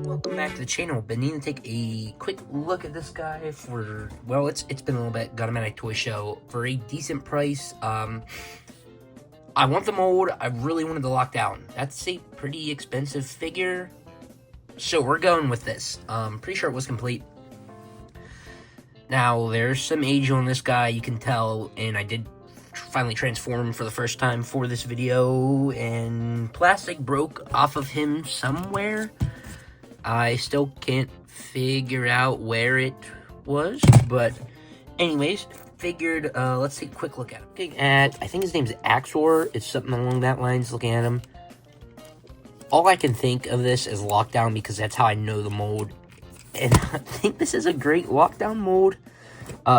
Welcome back to the channel. Been needing to take a quick look at this guy for, well, it's been a little bit. Got him at a toy show for a decent price. I want the mold. I really wanted the lockdown. That's a pretty expensive figure, so we're going with this. Pretty sure it was complete. Now there's some age on this guy, you can tell, and I did finally transform for the first time for this video, and plastic broke off of him somewhere. I still can't figure out where it was, but anyways, figured, let's take a quick look at him. Looking at, I think his name's Axor, it's something along that lines, looking at him. All I can think of this is lockdown because that's how I know the mold. And I think this is a great lockdown mold.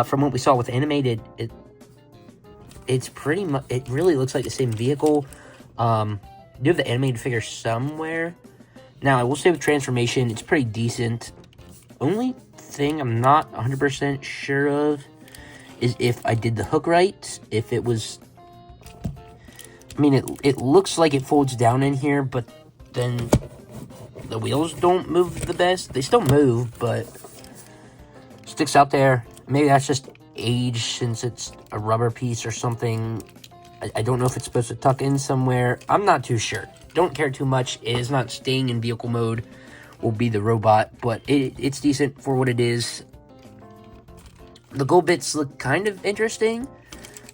From what we saw with animated, it's pretty much, it really looks like the same vehicle. Do you have the animated figure somewhere? Now, I will say with transformation, it's pretty decent. Only thing I'm not 100% sure of is if I did the hook right. If it was... I mean, it looks like it folds down in here, but then the wheels don't move the best. They still move, but sticks out there. Maybe that's just age since it's a rubber piece or something. I don't know if it's supposed to tuck in somewhere. I'm not too sure. Don't care too much. It is not staying in vehicle mode. Will be the robot, but it's decent for what it is. The gold bits look kind of interesting,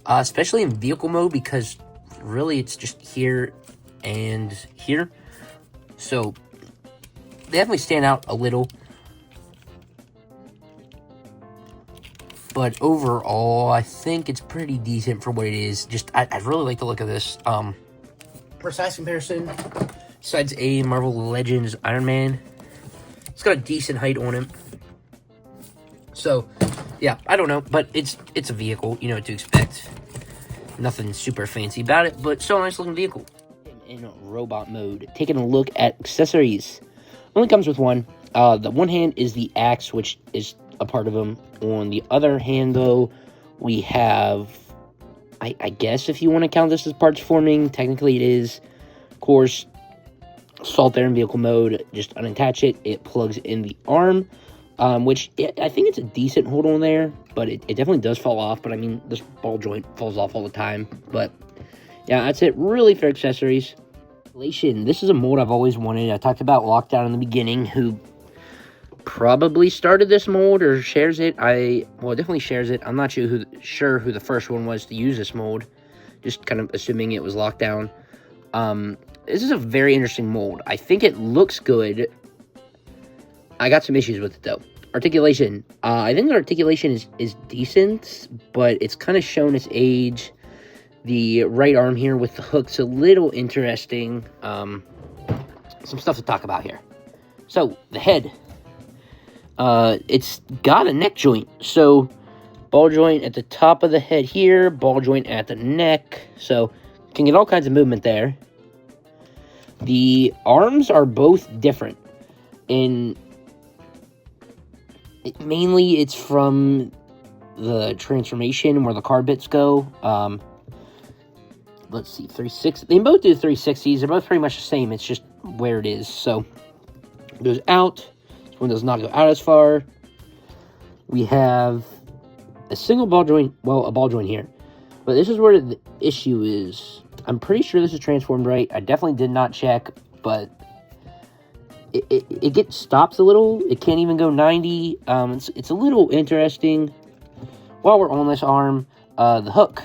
especially in vehicle mode, because really it's just here and here. So they definitely stand out a little. But overall, I think it's pretty decent for what it is. Just, I really like the look of this. For size comparison, besides a Marvel Legends Iron Man, it's got a decent height on him. So, yeah, I don't know, but it's a vehicle, you know what to expect. Nothing super fancy about it, but still a nice looking vehicle. In robot mode, taking a look at accessories. Only comes with one. The one hand is the axe, which is a part of him. On the other hand, though, we have, I guess if you want to count this as parts forming, technically it is. Of course, salt there in vehicle mode, just unattach it. It plugs in the arm, which I think it's a decent hold on there, but it definitely does fall off. But I mean, this ball joint falls off all the time. But yeah, that's it really for accessories. This is a mold I've always wanted. I talked about Lockdown in the beginning, who probably started this mold or shares it. Well, definitely shares it. I'm not sure who the first one was to use this mold. Just kind of assuming it was Lockdown. This is a very interesting mold. I think it looks good. I got some issues with it though. Articulation. I think the articulation is decent, but it's kind of shown its age. The right arm here with the hook's a little interesting. Some stuff to talk about here. So, the head. It's got a neck joint. So, ball joint at the top of the head here, ball joint at the neck. So, can get all kinds of movement there. The arms are both different. Mainly it's from the transformation where the card bits go. Let's see, 360. They both do 360s. They're both pretty much the same. It's just where it is. So, it goes out. This one does not go out as far. We have a single ball joint. Well, a ball joint here. But this is where the issue is. I'm pretty sure this is transformed right. I definitely did not check, but it gets stopped a little. It can't even go 90. It's a little interesting. While we're on this arm, the hook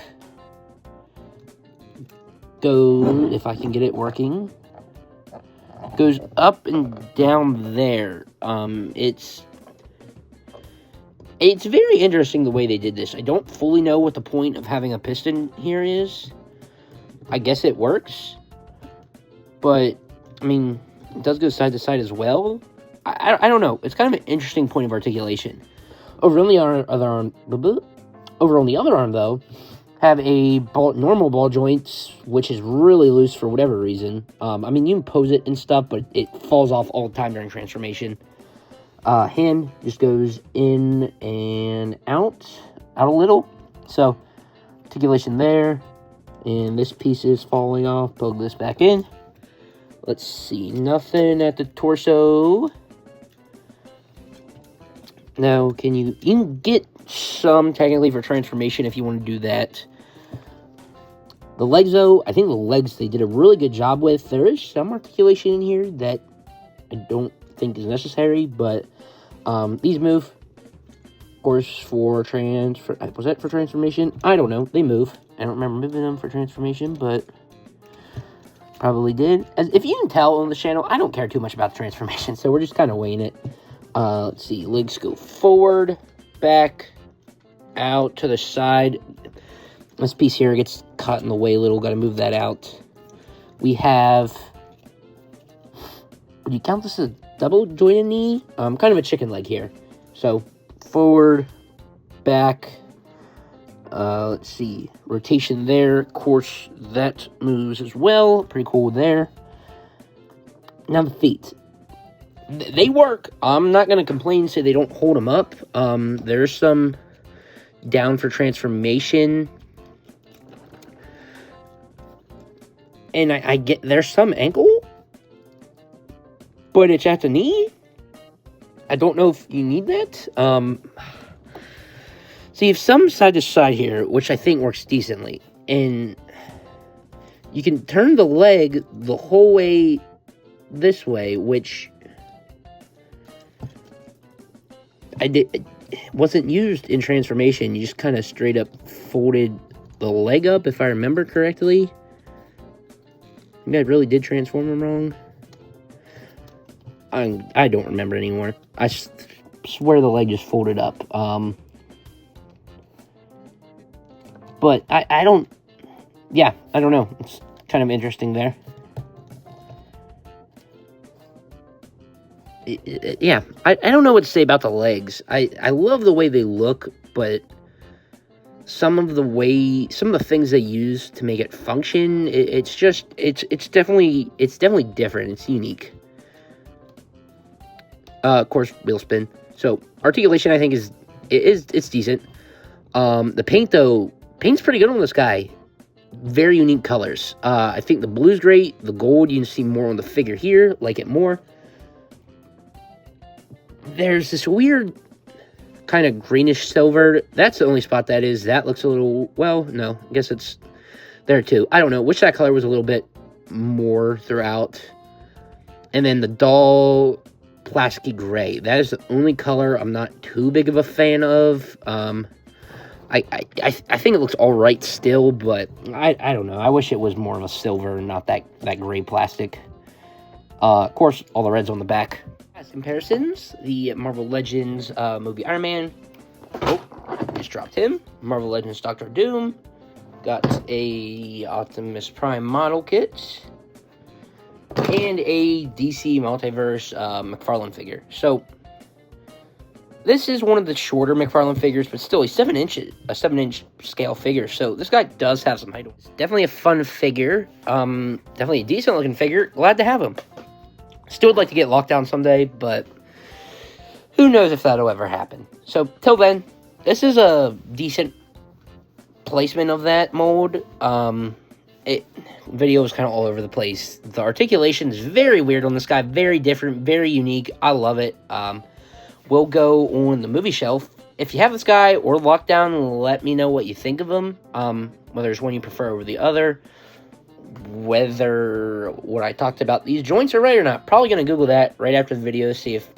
goes, if I can get it working, goes up and down there. It's very interesting the way they did this. I don't fully know what the point of having a piston here is. I guess it works, but I mean, it does go side to side as well. I don't know. It's kind of an interesting point of articulation. Over on the other arm, though, have a normal ball joint, which is really loose for whatever reason. I mean, you can pose it and stuff, but it falls off all the time during transformation. Hand just goes in and out a little. So, articulation there. And this piece is falling off. Plug this back in. Let's see. Nothing at the torso. Now, you can get some technically for transformation if you want to do that. The legs, though, I think the legs they did a really good job with. There is some articulation in here that I don't think is necessary, but these move. Of course, for was that for transformation? I don't know. They move. I don't remember moving them for transformation, but probably did. As if you can tell on the channel, I don't care too much about the transformation, so we're just kind of weighing it. Let's see. Legs go forward, back, out to the side. This piece here gets caught in the way a little. Got to move that out. We have... Would you count this as a double jointed knee? Kind of a chicken leg here. So, forward, back. Let's see. Rotation there. Of course, that moves as well. Pretty cool there. Now the feet. They work. I'm not going to complain, say they don't hold them up. There's some down for transformation. And I get there's some ankle, but it's at the knee. I don't know if you need that. See, if some side to side here, which I think works decently, and you can turn the leg the whole way this way, which it wasn't used in transformation. You just kind of straight up folded the leg up, if I remember correctly. Maybe I really did transform him wrong. I don't remember anymore. I swear the leg just folded up. But I don't... Yeah, I don't know. It's kind of interesting there. Yeah, I don't know what to say about the legs. I love the way they look, but some of the things they use to make it function, it's definitely different. It's unique. Of course, wheel spin. So articulation, I think it's decent. The paint though, paint's pretty good on this guy. Very unique colors. I think the blue's great. The gold you can see more on the figure here. Like it more. There's this weird kind of greenish silver. That's the only spot that is. That looks a little, well, no, I guess it's there too. I don't know. Wish that color was a little bit more throughout. And then the dull plasticky gray. That is the only color I'm not too big of a fan of. I think it looks all right still, but I don't know. I wish it was more of a silver and not that gray plastic. Of course, all the reds on the back. As comparisons, the Marvel Legends movie Iron Man. Oh, just dropped him. Marvel Legends Doctor Doom. Got a Optimus Prime model kit. And a DC Multiverse McFarlane figure. So, this is one of the shorter McFarlane figures, but still a 7-inch scale figure. So, this guy does have some height. It's definitely a fun figure. Definitely a decent looking figure. Glad to have him. Still would like to get Lockdown someday, but who knows if that'll ever happen. So, till then, this is a decent placement of that mold. Video is kind of all over the place. The articulation is very weird on this guy. Very different, very unique. I love it. Will go on the movie shelf. If you have this guy or Lockdown, let me know what you think of him. Whether there's one you prefer over the other. Whether what I talked about these joints are right or not. Probably going to Google that right after the video, see if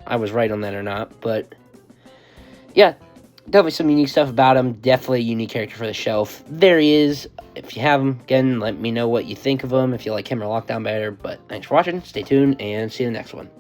I was right on that or not. But, yeah, definitely some unique stuff about him. Definitely a unique character for the shelf. There he is. If you have him, again, let me know what you think of him. If you like him or Lockdown better. But thanks for watching. Stay tuned, and see you in the next one.